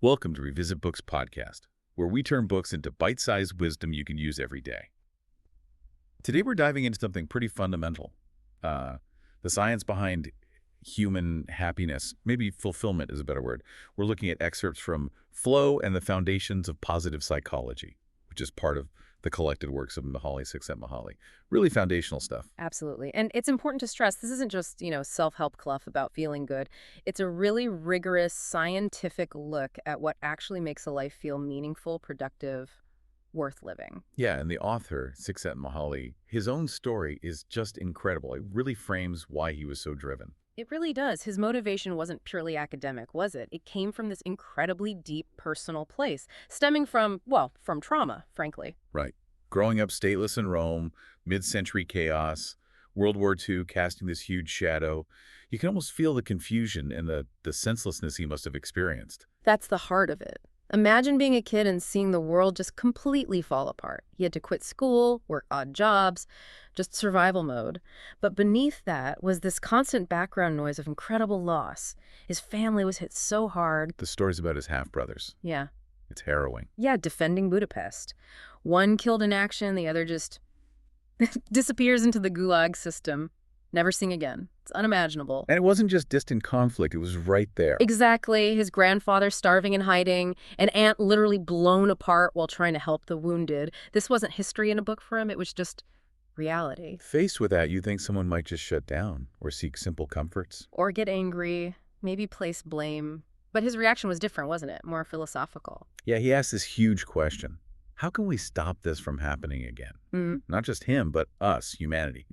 Welcome to Revisit Books podcast, where we turn books into bite-sized wisdom you can use every day. Today we're diving into something pretty fundamental, the science behind human happiness. Maybe fulfillment is a better word. We're looking at excerpts from Flow and the Foundations of Positive Psychology, which is part of the collected works of Mihaly Csikszentmihalyi. Really foundational stuff. Absolutely. And it's important to stress this isn't just, self-help fluff about feeling good. It's a really rigorous scientific look at what actually makes a life feel meaningful, productive, worth living. Yeah, and the author, Csikszentmihalyi, his own story is just incredible. It really frames why he was so driven. It really does. His motivation wasn't purely academic, was it? It came from this incredibly deep personal place, stemming from trauma, frankly. Right. Growing up stateless in Rome, mid-century chaos, World War II casting this huge shadow, you can almost feel the confusion and the senselessness he must have experienced. That's the heart of it. Imagine being a kid and seeing the world just completely fall apart. He had to quit school, work odd jobs, just survival mode. But beneath that was this constant background noise of incredible loss. His family was hit so hard. The story's about his half-brothers. Yeah. It's harrowing. Yeah, defending Budapest. One killed in action, the other just disappears into the gulag system. Never seen again. It's unimaginable. And it wasn't just distant conflict, it was right there. Exactly. His grandfather starving and hiding, an aunt literally blown apart while trying to help the wounded. This wasn't history in a book for him, it was just reality. Faced with that, you think someone might just shut down or seek simple comforts. Or get angry, maybe place blame. But his reaction was different, wasn't it? More philosophical. Yeah, he asked this huge question. How can we stop this from happening again? Not just him, but us, humanity.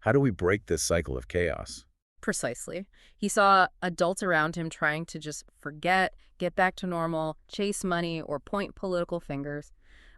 How do we break this cycle of chaos? Precisely. He saw adults around him trying to just forget, get back to normal, chase money, or point political fingers.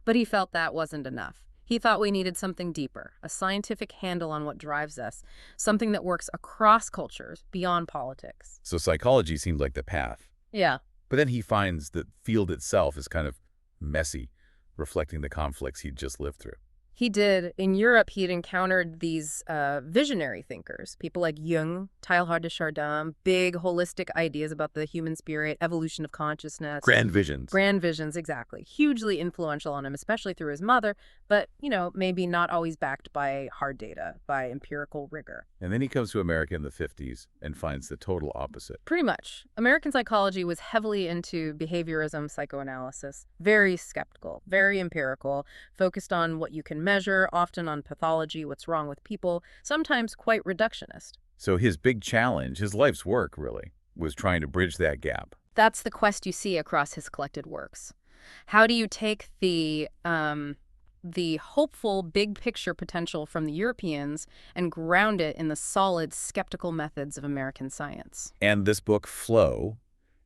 But he felt that wasn't enough. He thought we needed something deeper, a scientific handle on what drives us, something that works across cultures, beyond politics. So psychology seemed like the path. Yeah. But then he finds the field itself is kind of messy, reflecting the conflicts he'd just lived through. He did. In Europe, he'd encountered these visionary thinkers, people like Jung, Teilhard de Chardin, big holistic ideas about the human spirit, evolution of consciousness. Grand visions. Grand visions, exactly. Hugely influential on him, especially through his mother, but, maybe not always backed by hard data, by empirical rigor. And then he comes to America in the 50s and finds the total opposite. Pretty much. American psychology was heavily into behaviorism, psychoanalysis, very skeptical, very empirical, focused on what you can measure, often on pathology, what's wrong with people, sometimes quite reductionist. So his big challenge, his life's work really, was trying to bridge that gap. That's the quest you see across his collected works. How do you take the hopeful big picture potential from the Europeans and ground it in the solid skeptical methods of American science? And this book, Flow,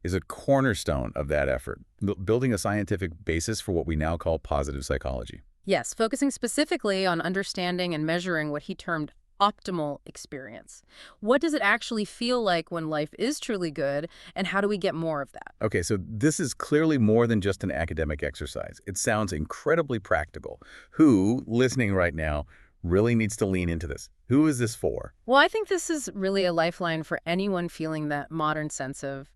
is a cornerstone of that effort, building a scientific basis for what we now call positive psychology. Yes, focusing specifically on understanding and measuring what he termed optimal experience. What does it actually feel like when life is truly good, and how do we get more of that? Okay, so this is clearly more than just an academic exercise. It sounds incredibly practical. Who, listening right now, really needs to lean into this? Who is this for? Well, I think this is really a lifeline for anyone feeling that modern sense of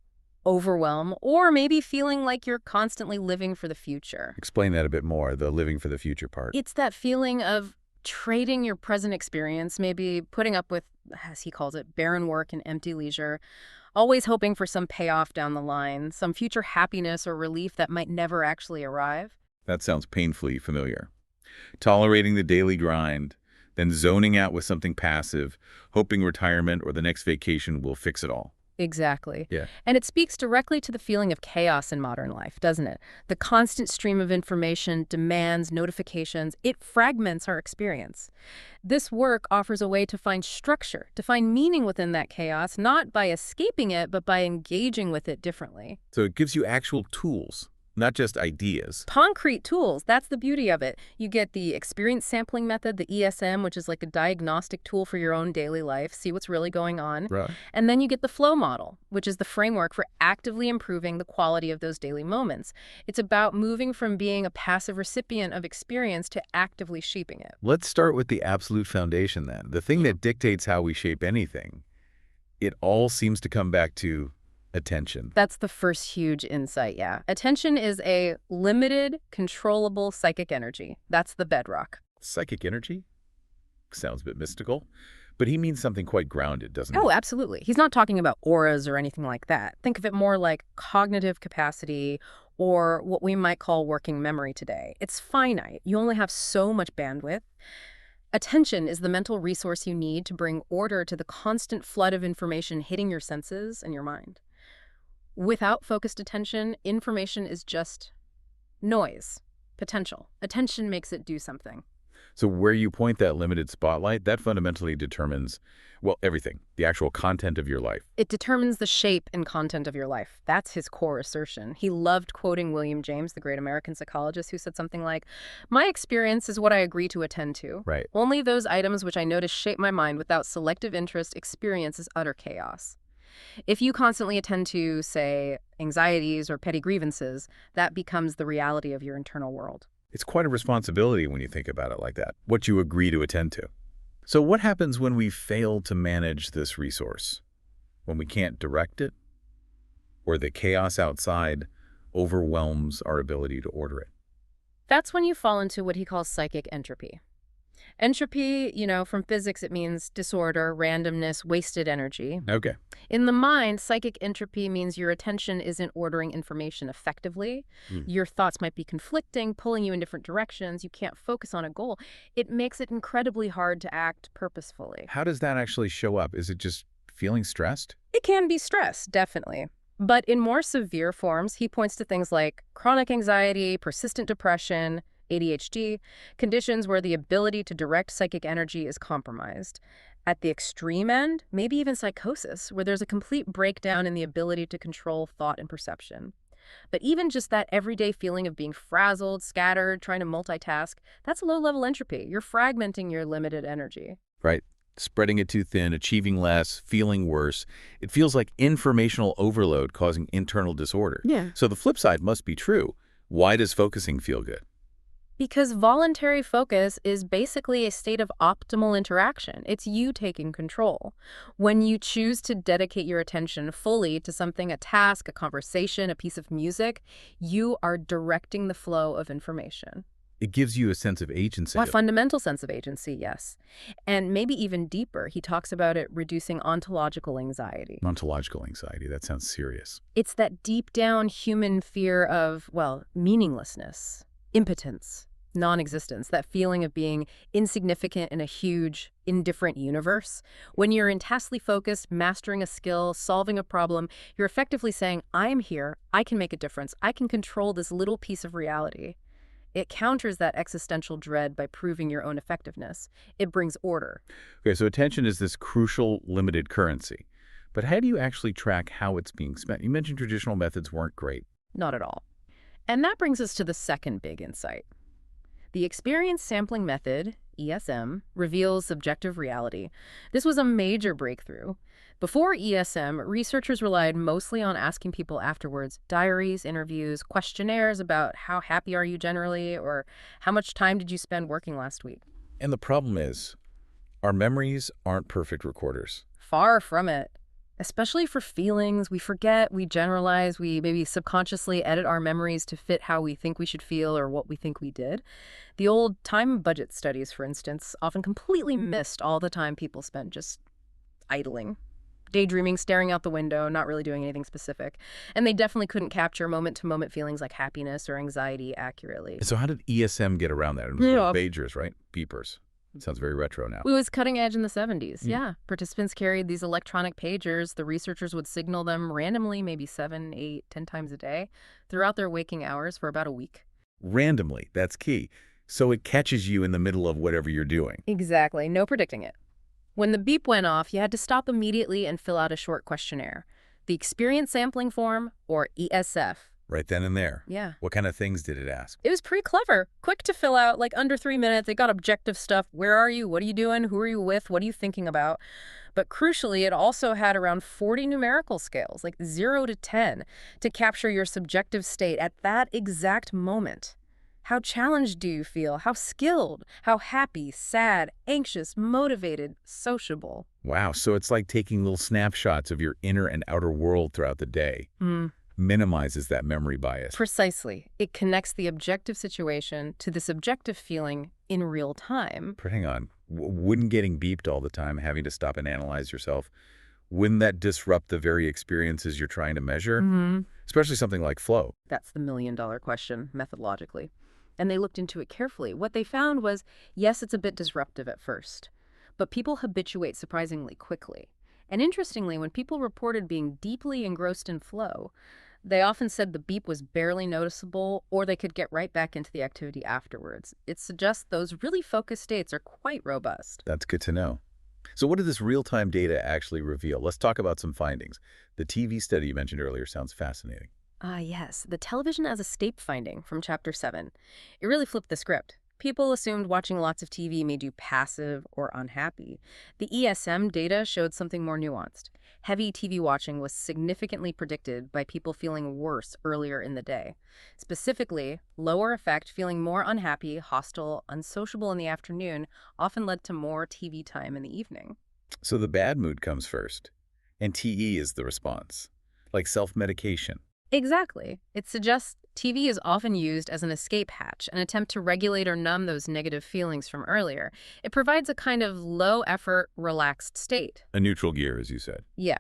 overwhelm, or maybe feeling like you're constantly living for the future. Explain that a bit more, the living for the future part. It's that feeling of trading your present experience, maybe putting up with, as he calls it, barren work and empty leisure, always hoping for some payoff down the line, some future happiness or relief that might never actually arrive. That sounds painfully familiar. Tolerating the daily grind, then zoning out with something passive, hoping retirement or the next vacation will fix it all. Exactly. Yeah. And it speaks directly to the feeling of chaos in modern life, doesn't it? The constant stream of information, demands, notifications, it fragments our experience. This work offers a way to find structure, to find meaning within that chaos, not by escaping it, but by engaging with it differently. So it gives you actual tools, not just ideas. Concrete tools, that's the beauty of it. You get the experience sampling method, the ESM, which is like a diagnostic tool for your own daily life, see what's really going on. Right. And then you get the flow model, which is the framework for actively improving the quality of those daily moments. It's about moving from being a passive recipient of experience to actively shaping it. Let's start with the absolute foundation then. The thing that dictates how we shape anything. It all seems to come back to Attention. That's the first huge insight, yeah. Attention is a limited, controllable psychic energy. That's the bedrock. Psychic energy? Sounds a bit mystical. But he means something quite grounded, doesn't he? Oh, absolutely. He's not talking about auras or anything like that. Think of it more like cognitive capacity or what we might call working memory today. It's finite. You only have so much bandwidth. Attention is the mental resource you need to bring order to the constant flood of information hitting your senses and your mind. Without focused attention, information is just noise, potential. Attention makes it do something. So where you point that limited spotlight, that fundamentally determines, well, everything, the actual content of your life. It determines the shape and content of your life. That's his core assertion. He loved quoting William James, the great American psychologist, who said something like, "My experience is what I agree to attend to. Right. Only those items which I notice shape my mind without selective interest experience is utter chaos." If you constantly attend to, say, anxieties or petty grievances, that becomes the reality of your internal world. It's quite a responsibility when you think about it like that, what you agree to attend to. So what happens when we fail to manage this resource? When we can't direct it? Or the chaos outside overwhelms our ability to order it? That's when you fall into what he calls psychic entropy. Entropy, from physics, it means disorder, randomness, wasted energy. Okay. In the mind, psychic entropy means your attention isn't ordering information effectively. Your thoughts might be conflicting, pulling you in different directions. You can't focus on a goal. It makes it incredibly hard to act purposefully. How does that actually show up? Is it just feeling stressed? It can be stress, definitely. But in more severe forms, he points to things like chronic anxiety, persistent depression, ADHD, conditions where the ability to direct psychic energy is compromised. At the extreme end, maybe even psychosis, where there's a complete breakdown in the ability to control thought and perception. But even just that everyday feeling of being frazzled, scattered, trying to multitask, that's low-level entropy. You're fragmenting your limited energy. Right. Spreading it too thin, achieving less, feeling worse. It feels like informational overload causing internal disorder. Yeah. So the flip side must be true. Why does focusing feel good? Because voluntary focus is basically a state of optimal interaction. It's you taking control. When you choose to dedicate your attention fully to something, a task, a conversation, a piece of music, you are directing the flow of information. It gives you a sense of agency. A fundamental sense of agency, yes. And maybe even deeper, he talks about it reducing ontological anxiety. Ontological anxiety, that sounds serious. It's that deep down human fear of, meaninglessness. Impotence, non-existence, that feeling of being insignificant in a huge, indifferent universe. When you're intensely focused, mastering a skill, solving a problem, you're effectively saying, I am here, I can make a difference, I can control this little piece of reality. It counters that existential dread by proving your own effectiveness. It brings order. Okay, so attention is this crucial, limited currency. But how do you actually track how it's being spent? You mentioned traditional methods weren't great. Not at all. And that brings us to the second big insight. The experience sampling method, ESM, reveals subjective reality. This was a major breakthrough. Before ESM, researchers relied mostly on asking people afterwards diaries, interviews, questionnaires about how happy are you generally, or how much time did you spend working last week. And the problem is, our memories aren't perfect recorders. Far from it. Especially for feelings, we forget, we generalize, we maybe subconsciously edit our memories to fit how we think we should feel or what we think we did. The old time budget studies, for instance, often completely missed all the time people spent just idling, daydreaming, staring out the window, not really doing anything specific. And they definitely couldn't capture moment-to-moment feelings like happiness or anxiety accurately. So how did ESM get around that? It was pagers, right? Beepers. It sounds very retro now. It was cutting edge in the 70s, yeah. Participants carried these electronic pagers. The researchers would signal them randomly, maybe 7, 8, 10 times a day, throughout their waking hours for about a week. Randomly, that's key. So it catches you in the middle of whatever you're doing. Exactly, no predicting it. When the beep went off, you had to stop immediately and fill out a short questionnaire. The Experience Sampling Form, or ESF. Right then and there. Yeah. What kind of things did it ask? It was pretty clever. Quick to fill out, like under 3 minutes. It got objective stuff. Where are you? What are you doing? Who are you with? What are you thinking about? But crucially, it also had around 40 numerical scales, like 0 to 10, to capture your subjective state at that exact moment. How challenged do you feel? How skilled? How happy, sad, anxious, motivated, sociable? Wow, so it's like taking little snapshots of your inner and outer world throughout the day. Mm. Minimizes that memory bias. Precisely. It connects the objective situation to the subjective feeling in real time. But hang on, wouldn't getting beeped all the time, having to stop and analyze yourself, wouldn't that disrupt the very experiences you're trying to measure? Mm-hmm. Especially something like flow. That's the million-dollar question, methodologically. And they looked into it carefully. What they found was, yes, it's a bit disruptive at first, but people habituate surprisingly quickly. And interestingly, when people reported being deeply engrossed in flow, they often said the beep was barely noticeable, or they could get right back into the activity afterwards. It suggests those really focused states are quite robust. That's good to know. So what did this real-time data actually reveal? Let's talk about some findings. The TV study you mentioned earlier sounds fascinating. Yes, the television as a state finding from Chapter 7. It really flipped the script. People assumed watching lots of TV made you passive or unhappy. The ESM data showed something more nuanced. Heavy TV watching was significantly predicted by people feeling worse earlier in the day. Specifically, lower effect, feeling more unhappy, hostile, unsociable in the afternoon, often led to more TV time in the evening. So the bad mood comes first, and TE is the response, like self-medication. Exactly. It suggests TV is often used as an escape hatch, an attempt to regulate or numb those negative feelings from earlier. It provides a kind of low-effort, relaxed state. A neutral gear, as you said. Yeah.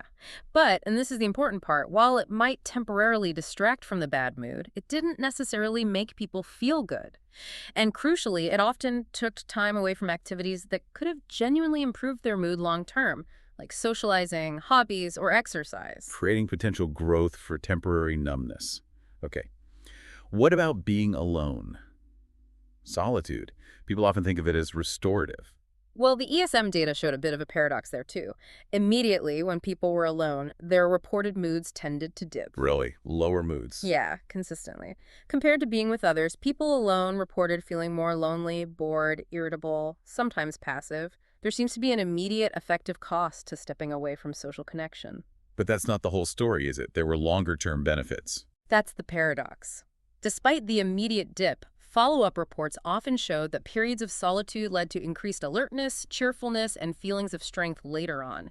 But, and this is the important part, while it might temporarily distract from the bad mood, it didn't necessarily make people feel good. And crucially, it often took time away from activities that could have genuinely improved their mood long-term, like socializing, hobbies, or exercise. Creating potential growth for temporary numbness. Okay. What about being alone? Solitude. People often think of it as restorative. Well, the ESM data showed a bit of a paradox there, too. Immediately, when people were alone, their reported moods tended to dip. Really? Lower moods. Yeah, consistently. Compared to being with others, people alone reported feeling more lonely, bored, irritable, sometimes passive. There seems to be an immediate effective cost to stepping away from social connection. But that's not the whole story, is it? There were longer-term benefits. That's the paradox. Despite the immediate dip, follow-up reports often showed that periods of solitude led to increased alertness, cheerfulness, and feelings of strength later on.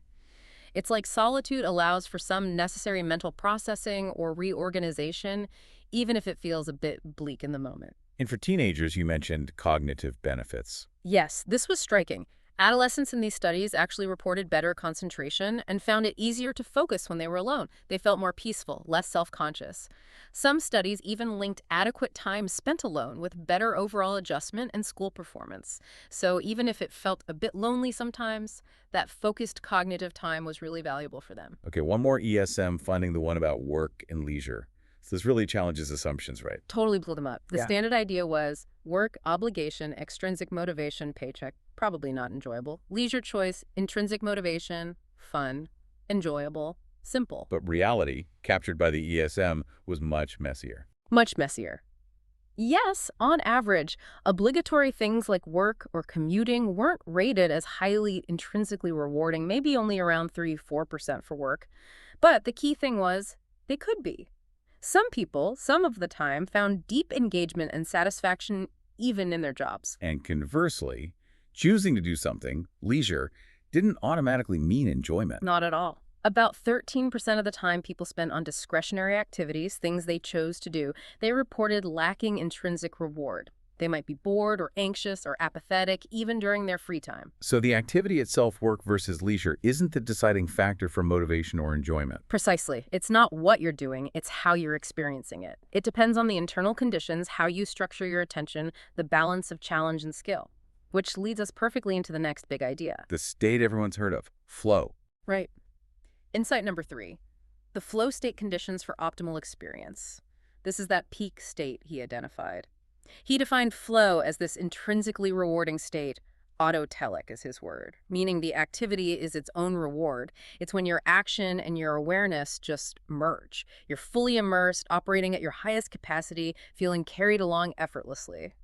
It's like solitude allows for some necessary mental processing or reorganization, even if it feels a bit bleak in the moment. And for teenagers, you mentioned cognitive benefits. Yes, this was striking. Adolescents in these studies actually reported better concentration and found it easier to focus when they were alone. They felt more peaceful, less self-conscious. Some studies even linked adequate time spent alone with better overall adjustment and school performance. So even if it felt a bit lonely sometimes, that focused cognitive time was really valuable for them. Okay, one more ESM finding, the one about work and leisure. So this really challenges assumptions, right? Totally blew them up. The Yeah. standard idea was work, obligation, extrinsic motivation, paycheck, probably not enjoyable. Leisure choice, intrinsic motivation, fun, enjoyable, simple. But reality, captured by the ESM, was much messier. Much messier. Yes, on average, obligatory things like work or commuting weren't rated as highly intrinsically rewarding, maybe only around 3–4% for work. But the key thing was, they could be. Some people, some of the time, found deep engagement and satisfaction even in their jobs. And conversely, choosing to do something, leisure, didn't automatically mean enjoyment. Not at all. About 13% of the time people spent on discretionary activities, things they chose to do, they reported lacking intrinsic reward. They might be bored or anxious or apathetic even during their free time. So the activity itself, work versus leisure, isn't the deciding factor for motivation or enjoyment. Precisely. It's not what you're doing, it's how you're experiencing it. It depends on the internal conditions, how you structure your attention, the balance of challenge and skill. Which leads us perfectly into the next big idea. The state everyone's heard of, flow. Right. Insight number 3, the flow state conditions for optimal experience. This is that peak state he identified. He defined flow as this intrinsically rewarding state. Autotelic is his word, meaning the activity is its own reward. It's when your action and your awareness just merge. You're fully immersed, operating at your highest capacity, feeling carried along effortlessly.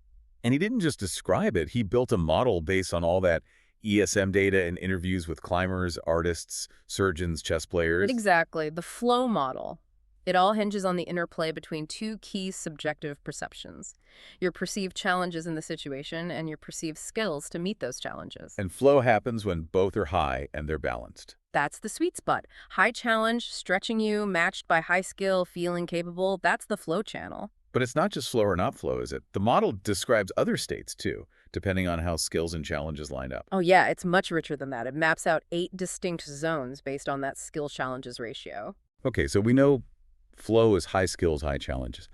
And he didn't just describe it, he built a model based on all that ESM data and interviews with climbers, artists, surgeons, chess players. Exactly, the flow model. It all hinges on the interplay between two key subjective perceptions: your perceived challenges in the situation and your perceived skills to meet those challenges. And flow happens when both are high and they're balanced. That's the sweet spot. High challenge, stretching you, matched by high skill, feeling capable, that's the flow channel. But it's not just flow or not flow, is it? The model describes other states, too, depending on how skills and challenges line up. Oh yeah, it's much richer than that. It maps out 8 distinct zones based on that skill challenges ratio. Okay, so we know flow is high skills, high challenges.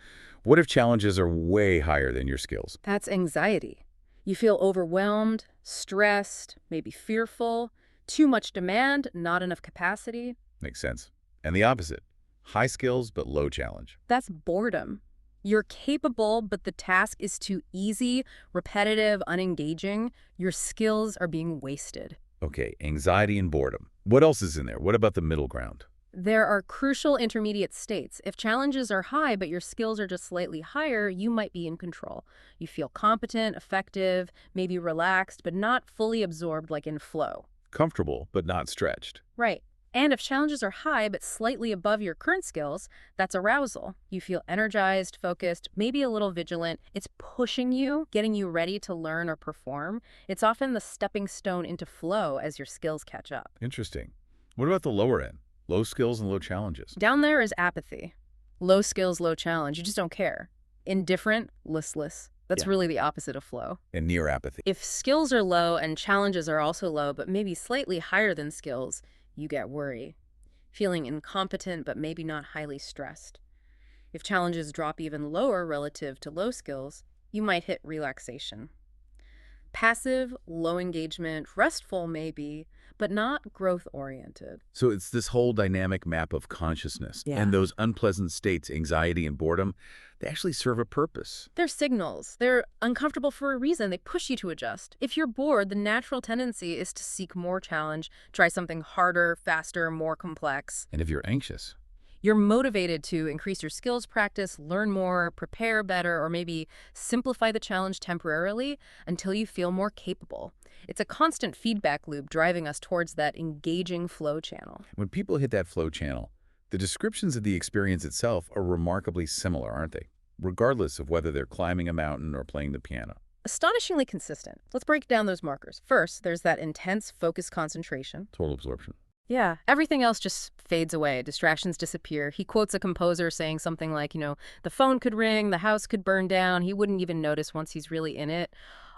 What if challenges are way higher than your skills? That's anxiety. You feel overwhelmed, stressed, maybe fearful, too much demand, not enough capacity. Makes sense. And the opposite, high skills but low challenge. That's boredom. You're capable, but the task is too easy, repetitive, unengaging. Your skills are being wasted. Okay, anxiety and boredom. What else is in there? What about the middle ground? There are crucial intermediate states. If challenges are high, but your skills are just slightly higher, you might be in control. You feel competent, effective, maybe relaxed, but not fully absorbed like in flow. Comfortable but not stretched. Right. And if challenges are high, but slightly above your current skills, that's arousal. You feel energized, focused, maybe a little vigilant. It's pushing you, getting you ready to learn or perform. It's often the stepping stone into flow as your skills catch up. Interesting. What about the lower end? Low skills and low challenges. Down there is apathy. Low skills, low challenge. You just don't care. Indifferent, listless. That's really the opposite of flow. And near apathy. If skills are low and challenges are also low, but maybe slightly higher than skills, you get worry. Feeling incompetent, but maybe not highly stressed. If challenges drop even lower relative to low skills, you might hit relaxation. Passive, low engagement, restful maybe, but not growth-oriented. So it's this whole dynamic map of consciousness. Yeah. And those unpleasant states, anxiety and boredom, they actually serve a purpose. They're signals. They're uncomfortable for a reason. They push you to adjust. If you're bored, the natural tendency is to seek more challenge, try something harder, faster, more complex. And if you're anxious, You're motivated to increase your skills practice, learn more, prepare better, or maybe simplify the challenge temporarily until you feel more capable. It's a constant feedback loop driving us towards that engaging flow channel. when people hit that flow channel, the descriptions of the experience itself are remarkably similar, aren't they? Regardless of whether they're climbing a mountain or playing the piano. Astonishingly consistent. Let's break down those markers. First, there's that intense focused concentration. Total absorption. Yeah, everything else just fades away. Distractions disappear. He quotes a composer saying something like, the phone could ring, the house could burn down. He wouldn't even notice once he's really in it.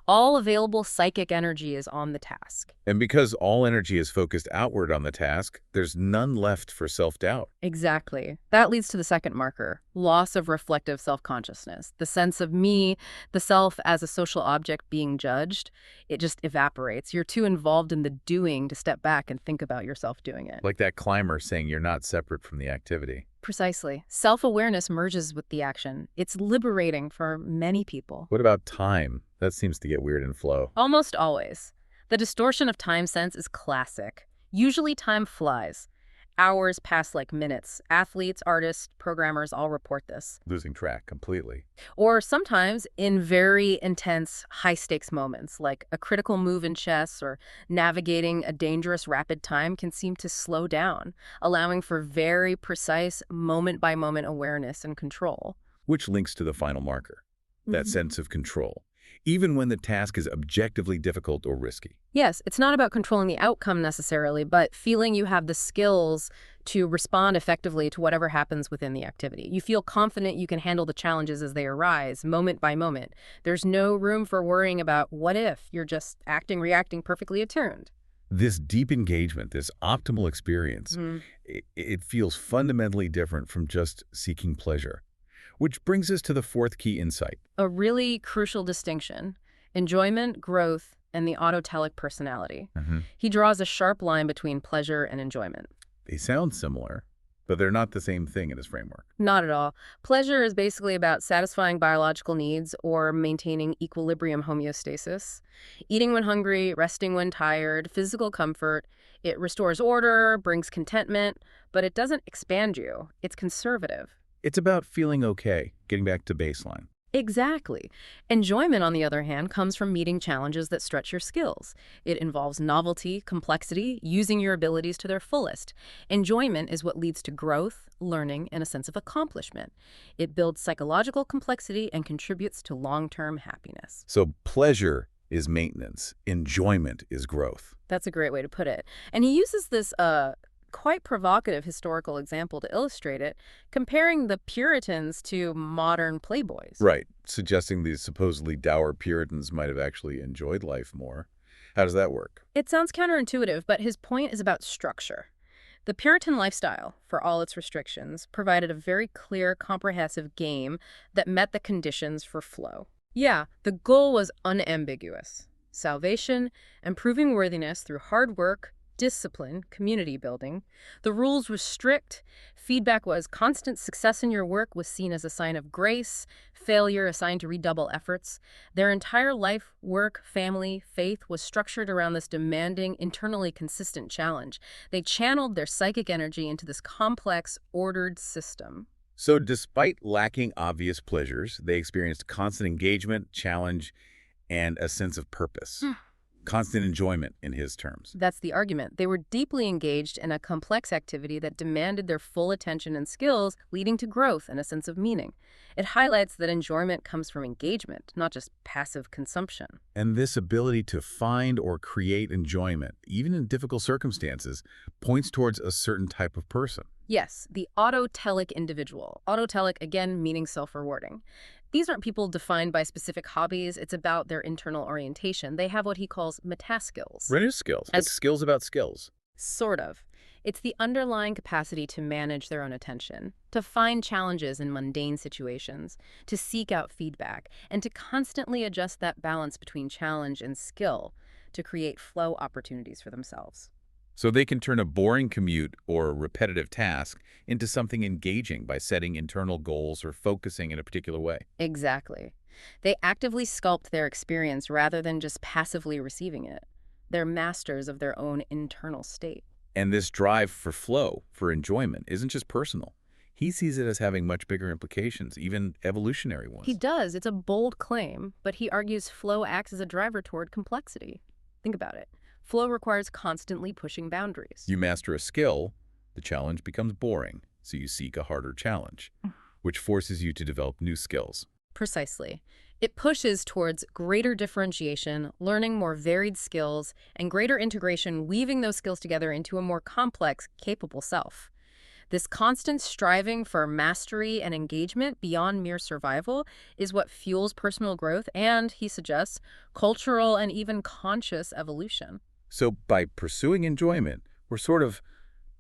All available psychic energy is on the task. And because all energy is focused outward on the task, there's none left for self-doubt. Exactly. That leads to the second marker, loss of reflective self-consciousness. The sense of me, the self as a social object being judged, it just evaporates. You're too involved in the doing to step back and think about yourself doing it. Like that climber saying you're not separate from the activity. Precisely. Self-awareness merges with the action. It's liberating for many people. What about time? That seems to get weird in flow. Almost always. The distortion of time sense is classic. Usually time flies. Hours pass like minutes. Athletes, artists, programmers all report this. Losing track completely. Or sometimes in very intense, high-stakes moments, like a critical move in chess or navigating a dangerous rapid time can seem to slow down, allowing for very precise moment-by-moment awareness and control. Which links to the final marker, that sense of control, even when the task is objectively difficult or risky. Yes, it's not about controlling the outcome necessarily, but feeling you have the skills to respond effectively to whatever happens within the activity. You feel confident you can handle the challenges as they arise, moment by moment. There's no room for worrying about what if. You're just reacting perfectly attuned. This deep engagement, this optimal experience, it feels fundamentally different from just seeking pleasure. Which brings us to the fourth key insight. A really crucial distinction: enjoyment, growth, and the autotelic personality. He draws a sharp line between pleasure and enjoyment. They sound similar, but they're not the same thing in his framework. Not at all. Pleasure is basically about satisfying biological needs or maintaining equilibrium homeostasis. Eating when hungry, resting when tired, physical comfort. It restores order, brings contentment, but it doesn't expand you. It's conservative. It's about feeling okay, getting back to baseline. Exactly. Enjoyment, on the other hand, comes from meeting challenges that stretch your skills. It involves novelty, complexity, using your abilities to their fullest. Enjoyment is what leads to growth, learning, and a sense of accomplishment. It builds psychological complexity and contributes to long-term happiness. So pleasure is maintenance, enjoyment is growth. That's a great way to put it. And he uses this quite provocative historical example to illustrate it, comparing the Puritans to modern playboys. Right, suggesting these supposedly dour Puritans might have actually enjoyed life more. How does that work? It sounds counterintuitive, but his point is about structure. The Puritan lifestyle, for all its restrictions, provided a very clear, comprehensive game that met the conditions for flow. Yeah, the goal was unambiguous: salvation, and proving worthiness through hard work, discipline, community building. The rules were strict. Feedback was constant. Success in your work was seen as a sign of grace, failure assigned to redouble efforts. Their entire life, work, family, faith was structured around this demanding, internally consistent challenge. They channeled their psychic energy into this complex, ordered system. So despite lacking obvious pleasures, they experienced constant engagement, challenge, and a sense of purpose. Constant enjoyment in his terms. That's the argument. They were deeply engaged in a complex activity that demanded their full attention and skills, leading to growth and a sense of meaning. It highlights that enjoyment comes from engagement, not just passive consumption. And this ability to find or create enjoyment, even in difficult circumstances, points towards a certain type of person. Yes, the autotelic individual. Autotelic, again, meaning self-rewarding. These aren't people defined by specific hobbies. It's about their internal orientation. They have what he calls metaskills. What is skills? It's skills about skills. Sort of. It's the underlying capacity to manage their own attention, to find challenges in mundane situations, to seek out feedback, and to constantly adjust that balance between challenge and skill to create flow opportunities for themselves. So they can turn a boring commute or a repetitive task into something engaging by setting internal goals or focusing in a particular way. Exactly. They actively sculpt their experience rather than just passively receiving it. They're masters of their own internal state. And this drive for flow, for enjoyment, isn't just personal. He sees it as having much bigger implications, even evolutionary ones. He does. It's a bold claim, but he argues flow acts as a driver toward complexity. Think about it. Flow requires constantly pushing boundaries. You master a skill, the challenge becomes boring, so you seek a harder challenge, which forces you to develop new skills. Precisely. It pushes towards greater differentiation, learning more varied skills, and greater integration, weaving those skills together into a more complex, capable self. This constant striving for mastery and engagement beyond mere survival is what fuels personal growth and, he suggests, cultural and even conscious evolution. So by pursuing enjoyment, we're sort of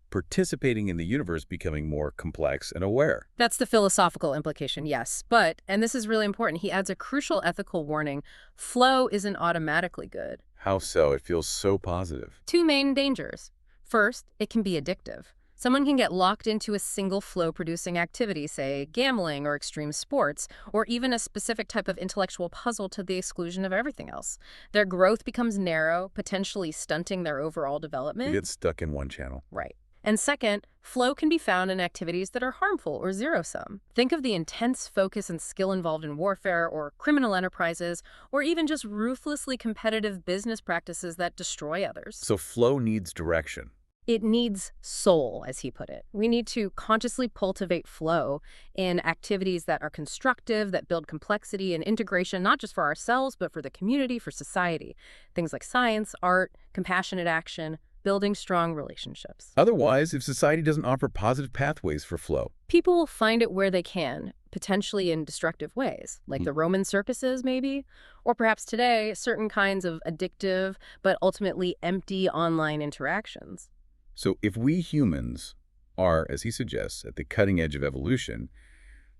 participating in the universe becoming more complex and aware. That's the philosophical implication, yes. But, and this is really important, he adds a crucial ethical warning: flow isn't automatically good. How so? It feels so positive. Two main dangers. First, it can be addictive. Someone can get locked into a single flow-producing activity, say gambling or extreme sports, or even a specific type of intellectual puzzle to the exclusion of everything else. Their growth becomes narrow, potentially stunting their overall development. You get stuck in one channel. Right. And second, flow can be found in activities that are harmful or zero-sum. Think of the intense focus and skill involved in warfare or criminal enterprises, or even just ruthlessly competitive business practices that destroy others. So flow needs direction. It needs soul, as he put it. We need to consciously cultivate flow in activities that are constructive, that build complexity and integration, not just for ourselves, but for the community, for society. Things like science, art, compassionate action, building strong relationships. Otherwise, if society doesn't offer positive pathways for flow, people will find it where they can, potentially in destructive ways, like the Roman circuses, maybe, or perhaps today, certain kinds of addictive but ultimately empty online interactions. So if we humans are, as he suggests, at the cutting edge of evolution,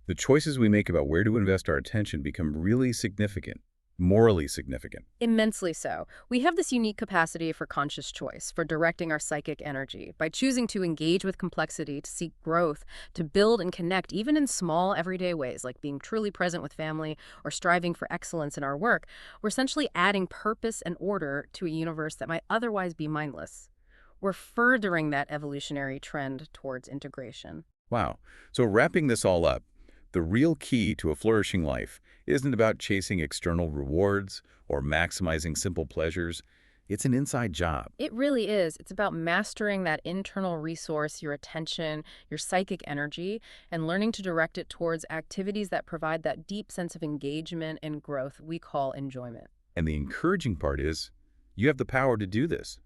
the choices we make about where to invest our attention become really significant, morally significant. Immensely so. We have this unique capacity for conscious choice, for directing our psychic energy. By choosing to engage with complexity, to seek growth, to build and connect, even in small, everyday ways, like being truly present with family or striving for excellence in our work, we're essentially adding purpose and order to a universe that might otherwise be mindless. We're furthering that evolutionary trend towards integration. Wow. So wrapping this all up, the real key to a flourishing life isn't about chasing external rewards or maximizing simple pleasures. It's an inside job. It really is. It's about mastering that internal resource, your attention, your psychic energy, and learning to direct it towards activities that provide that deep sense of engagement and growth we call enjoyment. And the encouraging part is, you have the power to do this.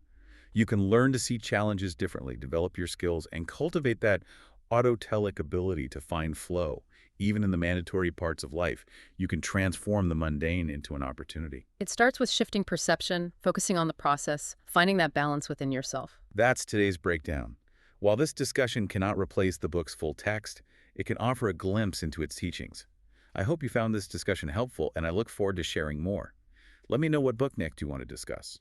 You can learn to see challenges differently, develop your skills, and cultivate that autotelic ability to find flow. Even in the mandatory parts of life, you can transform the mundane into an opportunity. It starts with shifting perception, focusing on the process, finding that balance within yourself. That's today's breakdown. While this discussion cannot replace the book's full text, it can offer a glimpse into its teachings. I hope you found this discussion helpful, and I look forward to sharing more. Let me know what book next you want to discuss.